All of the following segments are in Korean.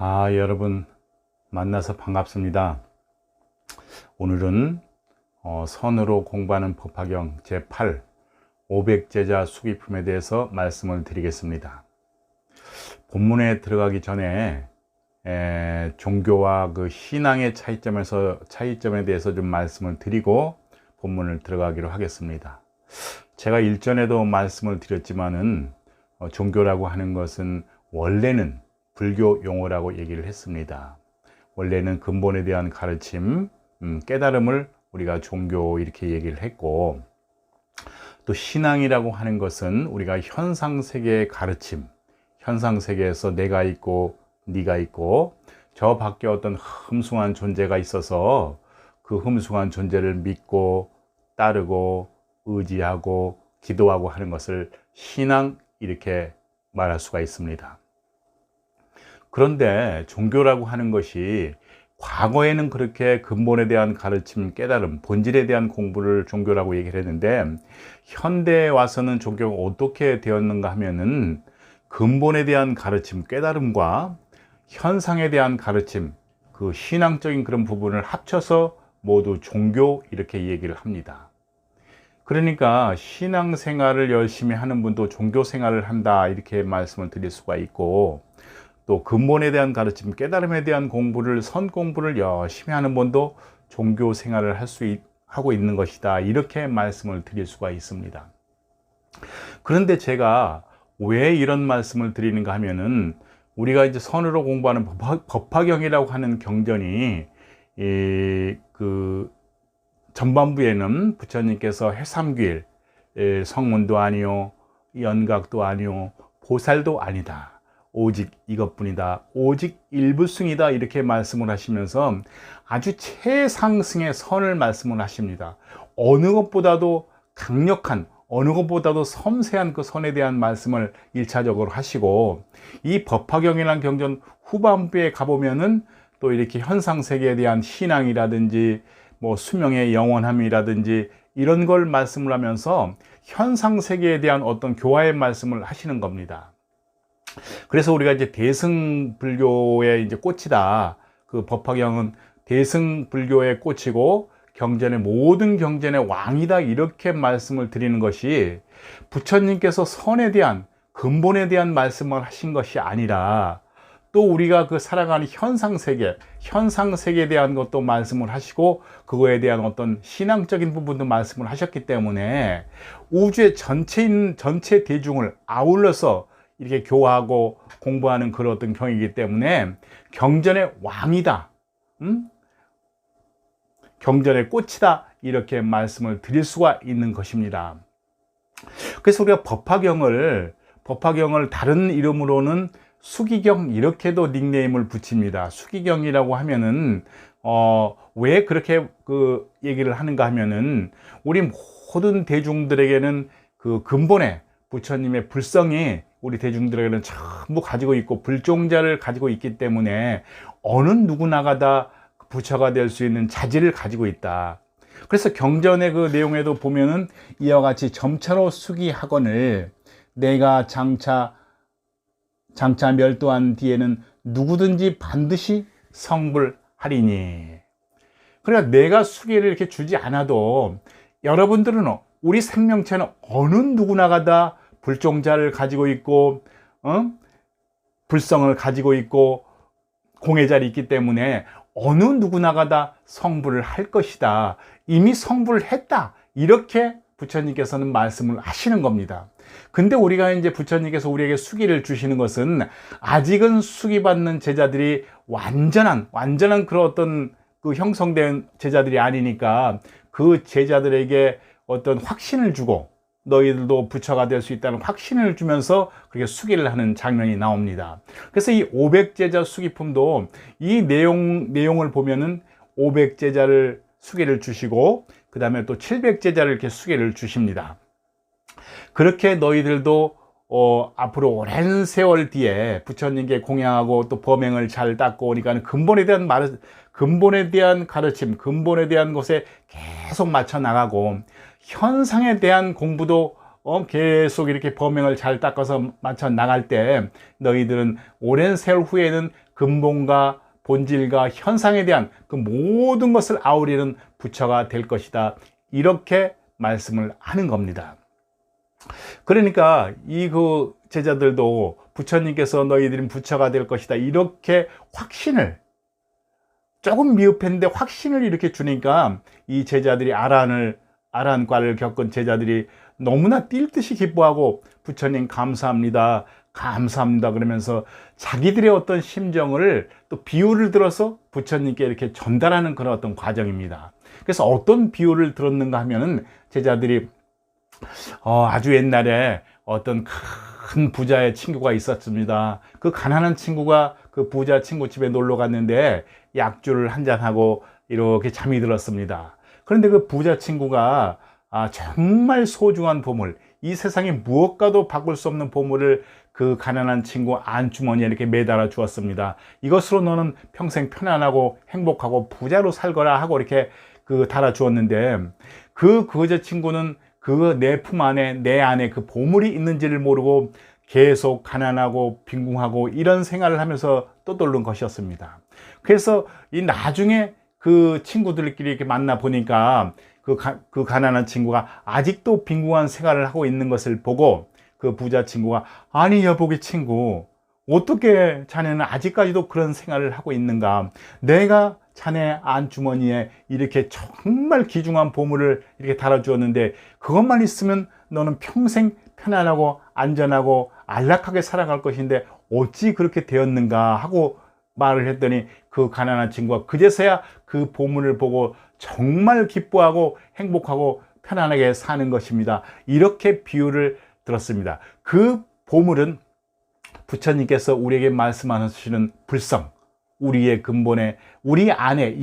여러분 만나서 반갑습니다. 오늘은 선으로 공부하는 법화경 제8 500제자 수기품에 대해서 말씀을 드리겠습니다. 본문에 들어가기 전에 종교와 그 신앙의 차이점에 대해서 좀 말씀을 드리고 본문을 들어가기로 하겠습니다. 제가 일전에도 말씀을 드렸지만은 종교라고 하는 것은 원래는 불교 용어라고 얘기를 했습니다. 원래는 근본에 대한 가르침, 깨달음을 우리가 종교 이렇게 얘기를 했고, 또 신앙이라고 하는 것은 우리가 현상세계의 가르침, 현상세계에서 내가 있고 네가 있고 저 밖에 어떤 흠숭한 존재가 있어서 그 흠숭한 존재를 믿고 따르고 의지하고 기도하고 하는 것을 신앙 이렇게 말할 수가 있습니다. 그런데 종교라고 하는 것이 과거에는 그렇게 근본에 대한 가르침, 깨달음, 본질에 대한 공부를 종교라고 얘기를 했는데, 현대에 와서는 종교가 어떻게 되었는가 하면은 근본에 대한 가르침, 깨달음과 현상에 대한 가르침, 그 신앙적인 그런 부분을 합쳐서 모두 종교 이렇게 얘기를 합니다. 그러니까 신앙생활을 열심히 하는 분도 종교생활을 한다 이렇게 말씀을 드릴 수가 있고, 또 근본에 대한 가르침, 깨달음에 대한 공부를 선공부를 열심히 하는 분도 종교 생활을 하고 있는 것이다 이렇게 말씀을 드릴 수가 있습니다. 그런데 제가 왜 이런 말씀을 드리는가 하면은 우리가 이제 선으로 공부하는 법화경이라고 하는 경전이 그 전반부에는 부처님께서 해삼귀일, 성문도 아니요 연각도 아니요 보살도 아니다, 오직 이것뿐이다, 오직 일부승이다 이렇게 말씀을 하시면서 아주 최상승의 선을 말씀을 하십니다. 어느 것보다도 강력한, 어느 것보다도 섬세한 그 선에 대한 말씀을 1차적으로 하시고, 이 법화경이라는 경전 후반부에 가보면은 또 이렇게 현상세계에 대한 신앙이라든지 뭐 수명의 영원함이라든지 이런 걸 말씀을 하면서 현상세계에 대한 어떤 교화의 말씀을 하시는 겁니다. 그래서 우리가 이제 대승불교의 이제 꽃이다. 그 법화경은 대승불교의 꽃이고 경전의 모든 경전의 왕이다 이렇게 말씀을 드리는 것이 부처님께서 선에 대한 근본에 대한 말씀을 하신 것이 아니라 또 우리가 그 살아가는 현상세계에 대한 것도 말씀을 하시고 그거에 대한 어떤 신앙적인 부분도 말씀을 하셨기 때문에 우주의 전체 대중을 아울러서 이렇게 교화하고 공부하는 그런 어떤 경이기 때문에 경전의 왕이다, 경전의 꽃이다 이렇게 말씀을 드릴 수가 있는 것입니다. 그래서 우리가 법화경을 다른 이름으로는 수기경 이렇게도 닉네임을 붙입니다. 수기경이라고 하면은 왜 그렇게 그 얘기를 하는가 하면은 우리 모든 대중들에게는 그 근본에 부처님의 불성이 우리 대중들에게는 전부 가지고 있고 불종자를 가지고 있기 때문에 어느 누구나가 다 부처가 될 수 있는 자질을 가지고 있다. 그래서 경전의 그 내용에도 보면은 이와 같이 점차로 수기학원을 내가 장차 멸도한 뒤에는 누구든지 반드시 성불하리니. 그러니까 내가 수기를 이렇게 주지 않아도 여러분들은 우리 생명체는 어느 누구나가 다 불종자를 가지고 있고 불성을 가지고 있고 공해자리 있기 때문에 어느 누구나가 다 성불을 할 것이다. 이미 성불을 했다. 이렇게 부처님께서는 말씀을 하시는 겁니다. 근데 우리가 이제 부처님께서 우리에게 수기를 주시는 것은 아직은 수기받는 제자들이 완전한 그런 어떤 그 형성된 제자들이 아니니까 그 제자들에게 어떤 확신을 주고 너희들도 부처가 될 수 있다는 확신을 주면서 그렇게 수기를 하는 장면이 나옵니다. 그래서 이 500제자 수기품도 이 내용을 보면은 500제자를 수기를 주시고 그 다음에 또 700제자를 이렇게 수기를 주십니다. 그렇게 너희들도 앞으로 오랜 세월 뒤에 부처님께 공양하고 또 범행을 잘 닦고 오니까 근본에 대한 가르침, 근본에 대한 것에 계속 맞춰 나가고 현상에 대한 공부도 계속 이렇게 범행을 잘 닦아서 맞춰 나갈 때 너희들은 오랜 세월 후에는 근본과 본질과 현상에 대한 그 모든 것을 아우리는 부처가 될 것이다. 이렇게 말씀을 하는 겁니다. 그러니까 이 그 제자들도 부처님께서 너희들은 부처가 될 것이다. 이렇게 확신을, 조금 미흡했는데 확신을 이렇게 주니까 이 제자들이 아란과를 겪은 제자들이 너무나 뛸 듯이 기뻐하고 부처님 감사합니다. 감사합니다. 그러면서 자기들의 어떤 심정을 또 비유를 들어서 부처님께 이렇게 전달하는 그런 어떤 과정입니다. 그래서 어떤 비유를 들었는가 하면은 제자들이 아주 옛날에 어떤 큰 부자의 친구가 있었습니다. 그 가난한 친구가 그 부자 친구 집에 놀러 갔는데 약주를 한잔하고 이렇게 잠이 들었습니다. 그런데 그 부자 친구가 정말 소중한 보물, 이 세상에 무엇과도 바꿀 수 없는 보물을 그 가난한 친구 안주머니에 이렇게 매달아 주었습니다. 이것으로 너는 평생 편안하고 행복하고 부자로 살거라 하고 이렇게 달아 주었는데 그 부자 친구는 그 내 품 안에, 내 안에 그 보물이 있는지를 모르고 계속 가난하고 빈궁하고 이런 생활을 하면서 떠돌는 것이었습니다. 그래서 이 나중에 그 친구들끼리 이렇게 만나 보니까 그 가난한 친구가 아직도 빈궁한 생활을 하고 있는 것을 보고 그 부자 친구가, 아니 여보기 친구, 어떻게 자네는 아직까지도 그런 생활을 하고 있는가? 내가 자네 안주머니에 이렇게 정말 귀중한 보물을 이렇게 달아주었는데 그것만 있으면 너는 평생 편안하고 안전하고 안락하게 살아갈 것인데 어찌 그렇게 되었는가 하고 말을 했더니 그 가난한 친구가 그제서야 그 보물을 보고 정말 기뻐하고 행복하고 편안하게 사는 것입니다. 이렇게 비유를 들었습니다. 그 보물은 부처님께서 우리에게 말씀하시는 불성, 우리의 근본에, 우리 안에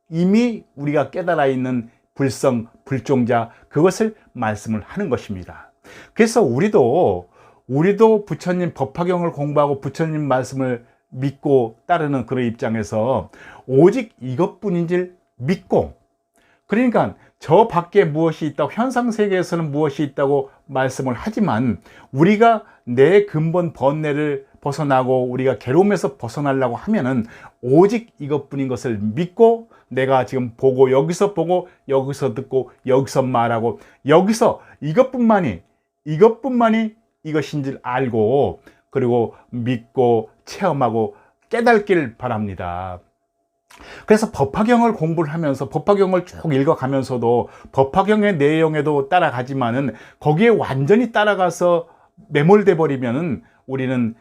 이미 우리가 깨달아 있는 불성, 불종자, 그것을 말씀을 하는 것입니다. 그래서 우리도 부처님 법화경을 공부하고 부처님 말씀을 믿고 따르는 그런 입장에서 오직 이것뿐인 줄 믿고, 그러니까 저 밖에 무엇이 있다고, 현상 세계에서는 무엇이 있다고 말씀을 하지만 우리가 내 근본 번뇌를 벗어나고 우리가 괴로움에서 벗어나려고 하면은 오직 이것뿐인 것을 믿고, 내가 지금 보고 여기서 듣고 여기서 말하고 여기서 이것뿐만이 이것인 줄 알고, 그리고 믿고 체험하고 깨닫길 바랍니다. 그래서 법화경을 공부를 하면서 법화경을 쭉 읽어가면서도 법화경의 내용에도 따라가지만은 거기에 완전히 따라가서 매몰돼 버리면은 우리는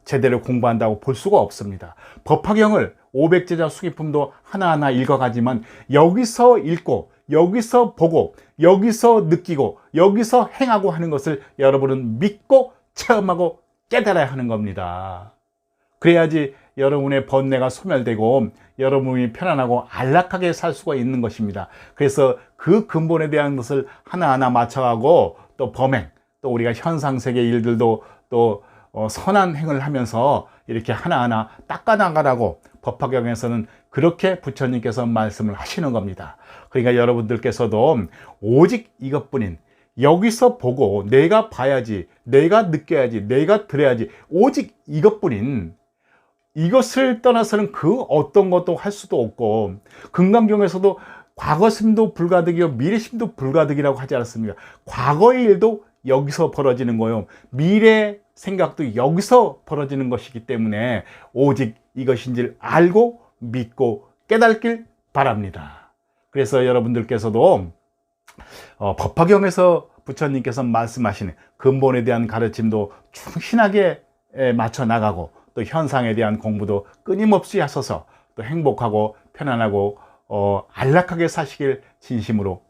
제대로 공부한다고 볼 수가 없습니다. 법화경을 500제자 수기품도 하나하나 읽어가지만 여기서 읽고 여기서 보고 여기서 느끼고 여기서 행하고 하는 것을 여러분은 믿고 체험하고 깨달아야 하는 겁니다. 그래야지 여러분의 번뇌가 소멸되고 여러분이 편안하고 안락하게 살 수가 있는 것입니다. 그래서 그 근본에 대한 것을 하나하나 맞춰가고 또 범행, 또 우리가 현상세계 일들도 또 선한 행을 하면서 이렇게 하나하나 닦아나가라고 법화경에서는 그렇게 부처님께서 말씀을 하시는 겁니다. 그러니까 여러분들께서도 오직 이것뿐인, 여기서 보고 내가 봐야지, 내가 느껴야지, 내가 들어야지, 오직 이것뿐인, 이것을 떠나서는 그 어떤 것도 할 수도 없고, 금강경에서도 과거심도 불가득이요 미래심도 불가득이라고 하지 않았습니까? 과거의 일도 여기서 벌어지는 거요, 미래 생각도 여기서 벌어지는 것이기 때문에 오직 이것인 줄 알고 믿고 깨닫길 바랍니다. 그래서 여러분들께서도 법화경에서 부처님께서 말씀하시는 근본에 대한 가르침도 충실하게 맞춰 나가고, 또 현상에 대한 공부도 끊임없이 하셔서 또 행복하고 편안하고 안락하게 사시길 진심으로